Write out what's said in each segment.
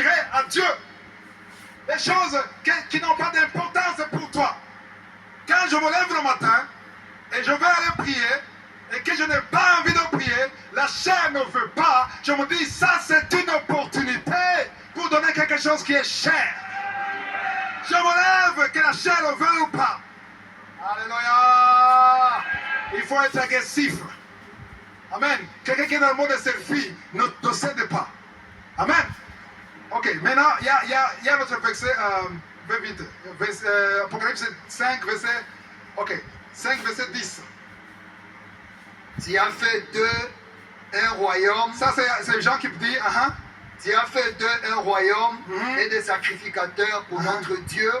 tirer à Dieu. Les choses qui n'ont pas d'importance pour toi. Quand je me lève le matin et je vais aller prier et que je n'ai pas envie de prier, la chair ne veut pas, je me dis ça c'est une opportunité pour donner quelque chose qui est cher. Je me lève que la chair le veut ou pas. Alléluia. Il faut être agressif. Amen. Quelqu'un qui est dans le mode de selfie ne cède pas. Amen. Ok, maintenant, il y a notre verset, vais vite. Apocalypse 5, verset, ok, 5, verset 10. Tu as fait d'eux un royaume. Ça, c'est Jean qui dit, Tu as fait d'eux un royaume et des sacrificateurs pour notre Dieu,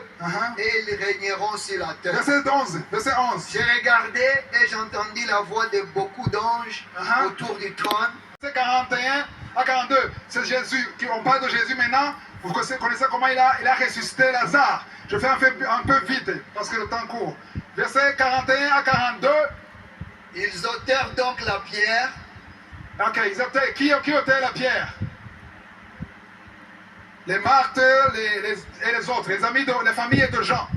et ils régneront sur la terre. Verset 11. Verset 11. J'ai regardé et j'ai entendu la voix de beaucoup d'anges autour du trône. Verset 41 à 42. C'est Jésus, on parle de Jésus maintenant. Vous connaissez comment il a ressuscité Lazare. Je fais un peu vite parce que le temps court. Verset 41 à 42. Ils ôtèrent donc la pierre. Ok, ils ôtèrent. Qui ôtait la pierre? Les Marthe et les autres, les amis les familles de Jean.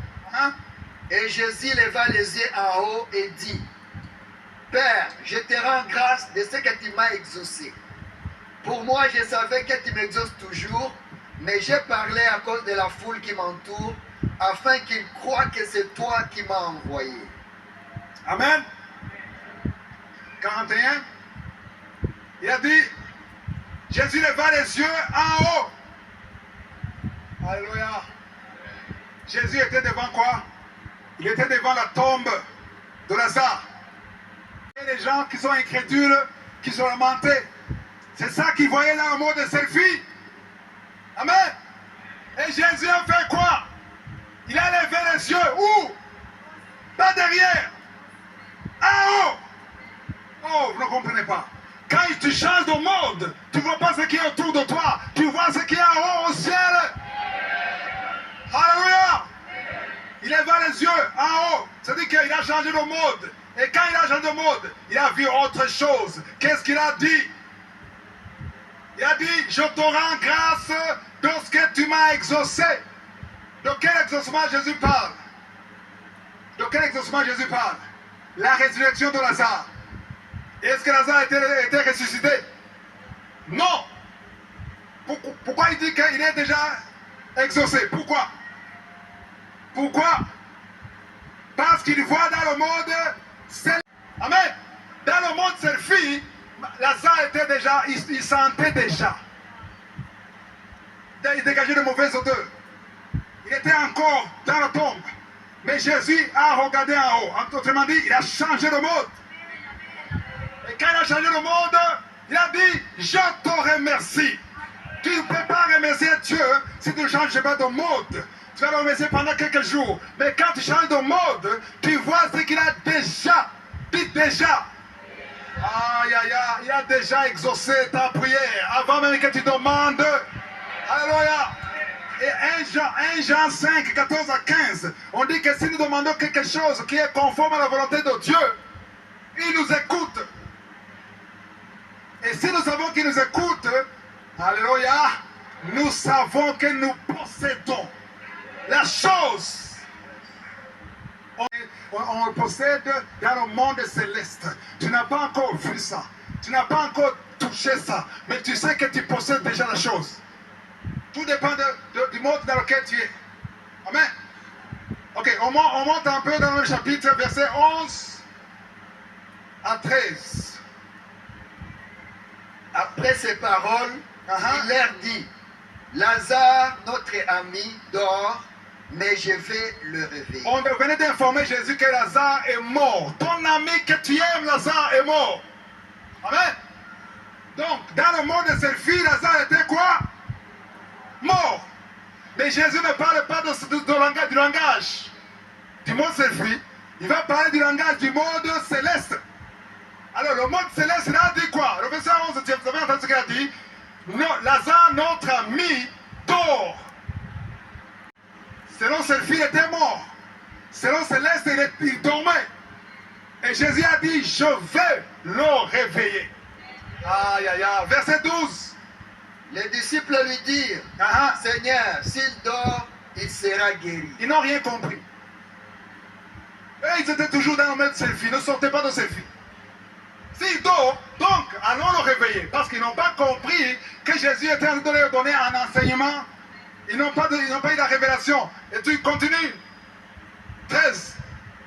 Et Jésus leva les yeux en haut et dit, Père, je te rends grâce de ce que tu m'as exaucé. Pour moi, je savais que tu m'exauces toujours, mais j'ai parlé à cause de la foule qui m'entoure, afin qu'ils croient que c'est toi qui m'as envoyé. Amen. 41. Il a dit, Jésus leva les yeux en haut. Alléluia. Jésus était devant quoi? Il était devant la tombe de Lazare. Et les gens qui sont incrédules, qui sont lamentés. C'est ça qu'ils voyaient là en mode de selfie. Amen. Et Jésus a fait quoi? Il a levé les yeux. Où? Pas derrière. En haut. Oh, vous ne comprenez pas. Quand tu changes de mode, tu ne vois pas ce qui est autour de toi. Tu vois ce qui est en haut au ciel. Alléluia. Il leva les yeux en haut. C'est-à-dire qu'il a changé de mode. Et quand il a changé de mode, il a vu autre chose. Qu'est-ce qu'il a dit? Il a dit, je te rends grâce de ce que tu m'as exaucé. De quel exaucement Jésus parle? De quel exaucement Jésus parle? La résurrection de Lazare. Est-ce que Lazare était ressuscité? Non. Pourquoi il dit qu'il est déjà exaucé? Pourquoi? Pourquoi? Parce qu'il voit dans le monde selfie. Amen. Dans le monde selfie, Lazare était déjà, il sentait déjà. Il dégageait de mauvaises odeurs. Il était encore dans la tombe. Mais Jésus a regardé en haut. Autrement dit, il a changé de mode. Et quand il a changé de mode, il a dit, je te remercie. Tu ne peux pas remercier Dieu si tu ne changes pas de mode. Tu vas le remercier pendant quelques jours. Mais quand tu changes de mode, tu vois ce qu'il a déjà. Dis déjà. Aïe, aïe, aïe, il a déjà exaucé ta prière avant même que tu demandes. Alléluia. Et 1 Jean 5, 14 à 15, on dit que si nous demandons quelque chose qui est conforme à la volonté de Dieu, il nous écoute. Et si nous savons qu'il nous écoute, alléluia, nous savons que nous possédons la chose. On possède dans le monde céleste. Tu n'as pas encore vu ça. Tu n'as pas encore touché ça. Mais tu sais que tu possèdes déjà la chose. Tout dépend du monde dans lequel tu es. Amen. Ok, on monte un peu dans le chapitre, verset 11 à 13. Après ces paroles, il leur dit, Lazare, notre ami, dort, mais je vais le réveiller. On venait d'informer Jésus que Lazare est mort. Ton ami que tu aimes, Lazare, est mort. Amen. Donc, dans le monde de selfie, Lazare était quoi? Mort. Mais Jésus ne parle pas du langage du monde selfie. Il va parler du langage du monde céleste. Alors, le monde céleste, il a dit quoi? Le verset 11, vous avez entendu ce qu'il a dit? Lazare, notre ami, dort. Selon selfie, il était mort. Selon céleste, il dormait. Et Jésus a dit, je vais le réveiller. Aïe, aïe, aïe. Verset 12. Les disciples lui dirent, Ah, ah. Seigneur, s'il dort, il sera guéri. Ils n'ont rien compris. Et ils étaient toujours dans le même selfie, ne sortez pas de selfie. S'il dort, donc allons le réveiller. Parce qu'ils n'ont pas compris que Jésus était en train de leur donner un enseignement. Ils n'ont pas eu la révélation. Et tu continues. 13.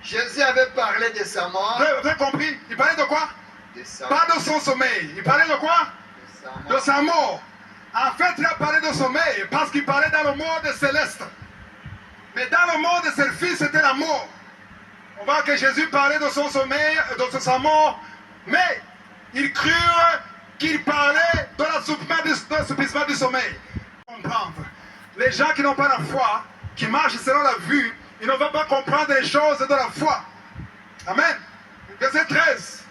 Jésus avait parlé de sa mort. Vous avez compris? Il parlait de quoi? De sa Pas de son sommeil. Il parlait de quoi? De sa mort. En fait, il a parlé de sommeil parce qu'il parlait dans le monde céleste. Mais dans le monde selfie, c'était la mort. On voit que Jésus parlait de son sommeil, de sa mort, mais ils crurent qu'il parlait de l'assouplissement du sommeil. Comprendre. Les gens qui n'ont pas la foi, qui marchent selon la vue, ils ne vont pas comprendre les choses de la foi. Amen. Verset 13.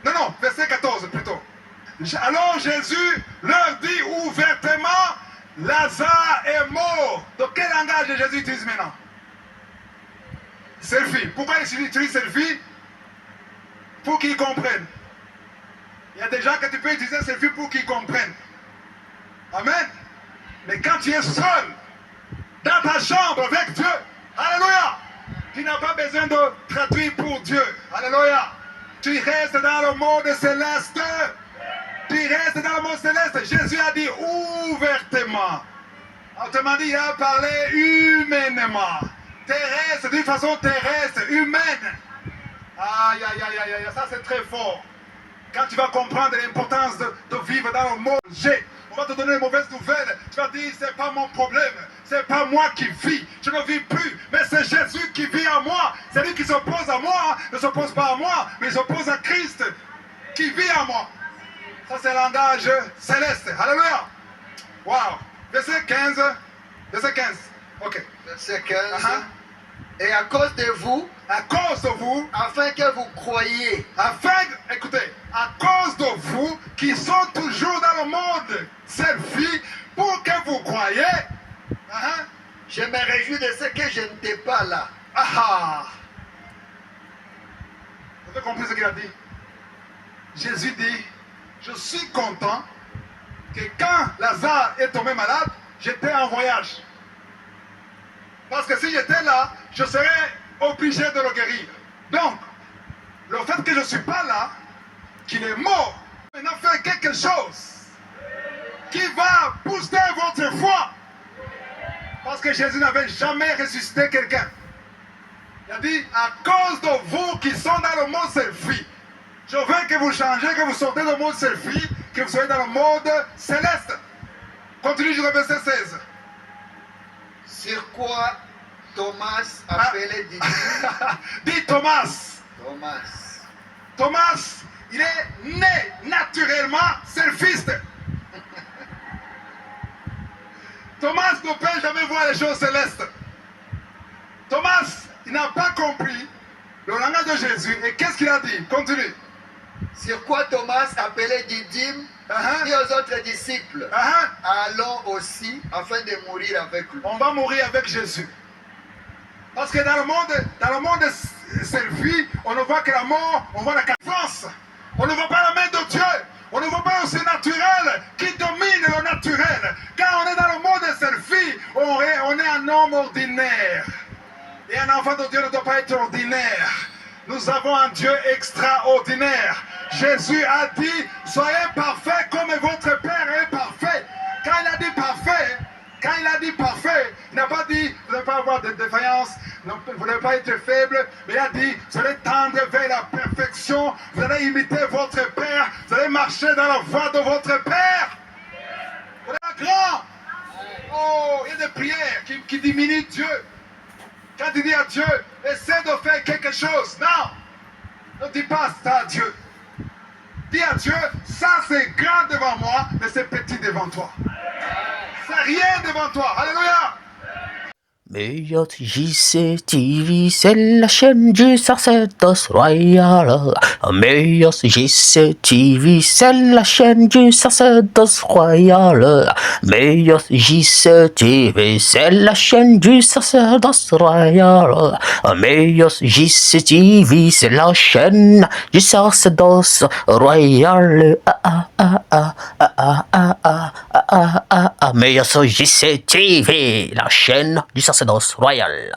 Non, verset 14 plutôt. Alors Jésus leur dit ouvertement, Lazare est mort. De quel langage Jésus utilise maintenant? Selfie. Pourquoi il utilise selfie? Pour qu'ils comprennent. Il y a des gens que tu peux utiliser selfie pour qu'ils comprennent. Amen. Mais quand tu es seul, dans ta chambre avec Dieu, alléluia, tu n'as pas besoin de traduire pour Dieu. Alléluia. Tu restes dans le monde céleste. Tu restes dans le monde céleste. Jésus a dit ouvertement. Autrement dit, il a parlé humainement. Terrestre, d'une façon terrestre, humaine. Aïe, ça c'est très fort. Quand tu vas comprendre l'importance de vivre dans le monde, on va te donner de mauvaises nouvelles. Tu vas dire, c'est pas mon problème. C'est pas moi qui vis. Je ne vis plus. Mais c'est Jésus qui vit en moi. C'est lui qui s'oppose à moi. Ne s'oppose pas à moi, mais il s'oppose à Christ qui vit en moi. Ça c'est le langage céleste. Alléluia. Wow. Verset 15. Verset 15. Ok. Verset 15. Et à cause de vous, afin que vous croyiez, écoutez, à cause de vous qui sont toujours dans le monde selfie, pour que vous croyiez, je me réjouis de ce que je n'étais pas là. Vous avez compris ce qu'il a dit? Jésus dit, je suis content que quand Lazare est tombé malade, j'étais en voyage. Parce que si j'étais là, je serais obligé de le guérir. Donc, le fait que je ne suis pas là, qu'il est mort, maintenant fait quelque chose qui va booster votre foi. Parce que Jésus n'avait jamais ressuscité quelqu'un. Il a dit, à cause de vous qui sont dans le monde selfie, je veux que vous changez, que vous sortez du monde selfie, que vous soyez dans le monde céleste. Continue jusqu'au verset 16. Sur quoi Thomas appelé Didyme. Dis Thomas. Thomas, il est né naturellement selfiste. Thomas ne peut jamais voir les choses célestes. Thomas, il n'a pas compris le langage de Jésus. Et qu'est-ce qu'il a dit? Continue. Sur quoi Thomas appelé Didyme dit aux autres disciples, allons aussi afin de mourir avec lui. On va mourir avec Jésus. Parce que dans le monde selfie, on ne voit que la mort, on voit la souffrance. On ne voit pas la main de Dieu. On ne voit pas le surnaturel qui domine le naturel. Quand on est dans le monde selfie, on est un homme ordinaire. Et un enfant de Dieu ne doit pas être ordinaire. Nous avons un Dieu extraordinaire. Jésus a dit, soyez parfaits comme votre Père est parfait. Quand il a dit parfait, il n'a pas dit, vous n'allez pas avoir de défaillance, vous n'allez pas être faible, mais il a dit, vous allez tendre vers la perfection, vous allez imiter votre Père, vous allez marcher dans la voie de votre Père. Vous êtes grand. Oh, il y a des prières qui diminuent Dieu. Quand tu dis à Dieu, essaie de faire quelque chose. Non, ne dis pas ça à Dieu. Dis à Dieu, ça c'est grand devant moi, mais c'est petit devant toi. C'est rien devant toi. Alléluia. Meilleur JCTV, c'est la chaîne du sacerdoce royal. Meilleur JCTV, c'est la chaîne du sacerdoce royal. Meilleur JCTV, c'est la chaîne du sacerdoce royal. Meilleur JCTV, c'est la chaîne du sacerdoce royal. Meyos JC TV, la chaîne du sacerdoce royal.